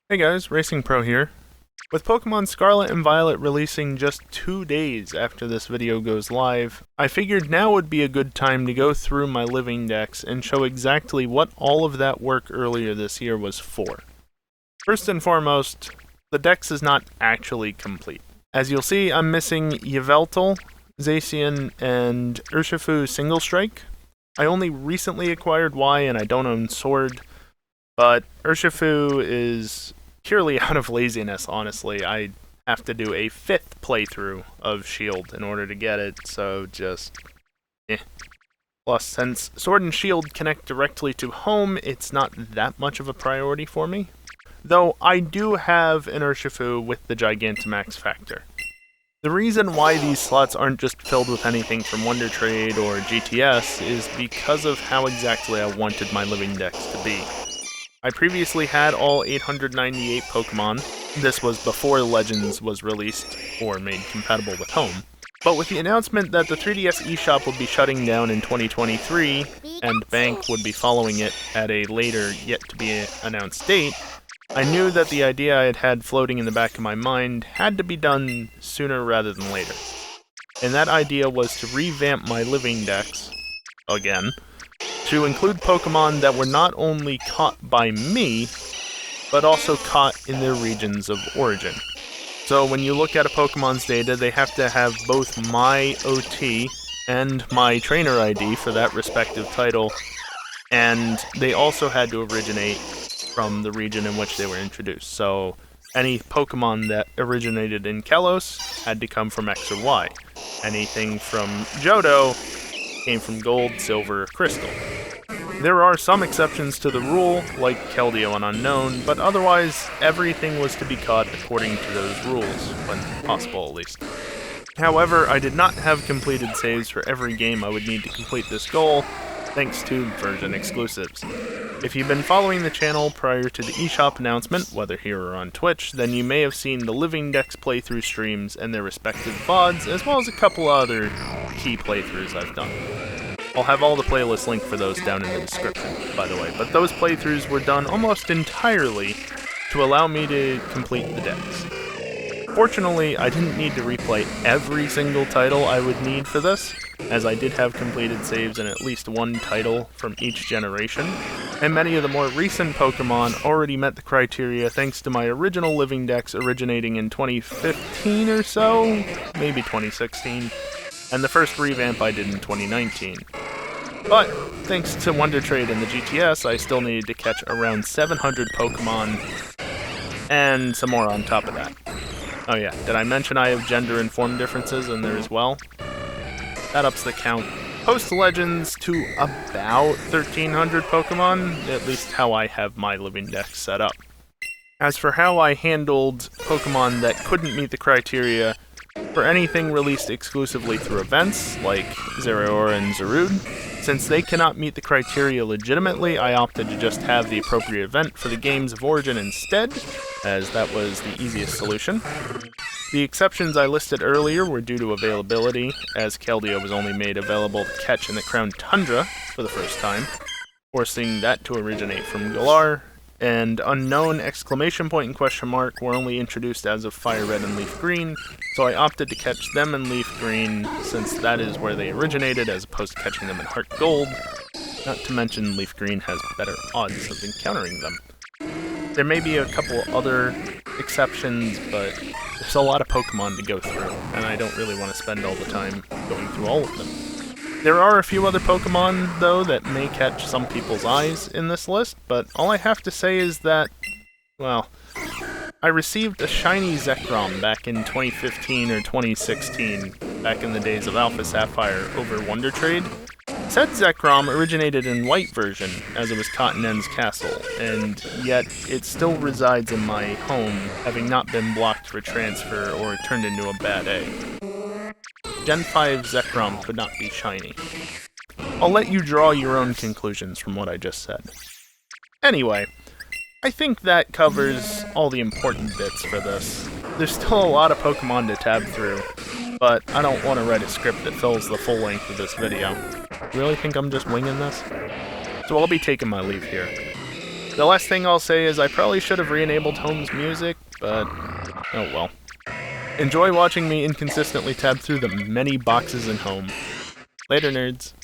Hey guys, Racing Pro here. With Pokémon Scarlet and Violet releasing just 2 days after this video goes live, I figured now would be a good time to go through my living decks and show exactly what all of that work earlier this year was for. First and foremost, the dex is not actually complete. As you'll see, I'm missing Yveltal, Zacian, and Urshifu Single Strike. I only recently acquired Y and I don't own Sword, but Urshifu is purely out of laziness, honestly. I have to do a 5th playthrough of Shield in order to get it, so just Plus, since Sword and Shield connect directly to home, it's not that much of a priority for me. Though I do have an Urshifu with the Gigantamax factor. The reason why these slots aren't just filled with anything from Wonder Trade or GTS is because of how exactly I wanted my living decks to be. I previously had all 898 Pokemon. This was before Legends was released or made compatible with Home. But with the announcement that the 3DS eShop would be shutting down in 2023, and Bank would be following it at a later, yet-to-be-announced date, I knew that the idea I had had floating in the back of my mind had to be done sooner rather than later. And that idea was to revamp my living decks, again, to include Pokemon that were not only caught by me, but also caught in their regions of origin. So when you look at a Pokemon's data, they have to have both my OT and my trainer ID for that respective title, and they also had to originate from the region in which they were introduced. So any Pokemon that originated in Kalos had to come from X or Y. Anything from Johto came from Gold, Silver, or Crystal. There are some exceptions to the rule, like Keldeo and Unown, but otherwise everything was to be caught according to those rules, when possible at least. However, I did not have completed saves for every game I would need to complete this goal, thanks to version exclusives. If you've been following the channel prior to the eShop announcement, whether here or on Twitch, then you may have seen the Living Dex playthrough streams and their respective VODs, as well as a couple other key playthroughs I've done. I'll have all the playlists linked for those down in the description, by the way, but those playthroughs were done almost entirely to allow me to complete the decks. Fortunately, I didn't need to replay every single title I would need for this, as I did have completed saves in at least one title from each generation, and many of the more recent Pokemon already met the criteria thanks to my original living decks originating in 2015 or so, maybe 2016, and the first revamp I did in 2019. But, thanks to Wonder Trade and the GTS, I still needed to catch around 700 Pokemon, and some more on top of that. Oh yeah, did I mention I have gender-informed differences in there as well? That ups the count post-Legends to about 1,300 Pokemon, at least how I have my living deck set up. As for how I handled Pokemon that couldn't meet the criteria for anything released exclusively through events, like Zeraora and Zarude, since they cannot meet the criteria legitimately, I opted to just have the appropriate event for the games of origin instead, as that was the easiest solution. The exceptions I listed earlier were due to availability, as Keldeo was only made available to catch in the Crown Tundra for the first time, forcing that to originate from Galar, and Unknown exclamation point and question mark were only introduced as of Fire Red and Leaf Green, so I opted to catch them in Leaf Green, since that is where they originated as opposed to catching them in Heart Gold, not to mention Leaf Green has better odds of encountering them. There may be a couple other exceptions, but there's a lot of Pokemon to go through, and I don't really want to spend all the time going through all of them. There are a few other Pokemon, though, that may catch some people's eyes in this list, but all I have to say is that, well, I received a shiny Zekrom back in 2015 or 2016, back in the days of Alpha Sapphire over Wonder Trade. Said Zekrom originated in White version, as it was caught in N's Castle, and yet it still resides in my home, having not been blocked for transfer or turned into a bad egg. Gen 5 Zekrom could not be shiny. I'll let you draw your own conclusions from what I just said. Anyway, I think that covers all the important bits for this. There's still a lot of Pokemon to tab through, but I don't want to write a script that fills the full length of this video. Really think I'm just winging this? So I'll be taking my leave here. The last thing I'll say is I probably should have re-enabled Hoenn's music, but oh well. Enjoy watching me inconsistently tab through the many boxes in Hoenn. Later, nerds.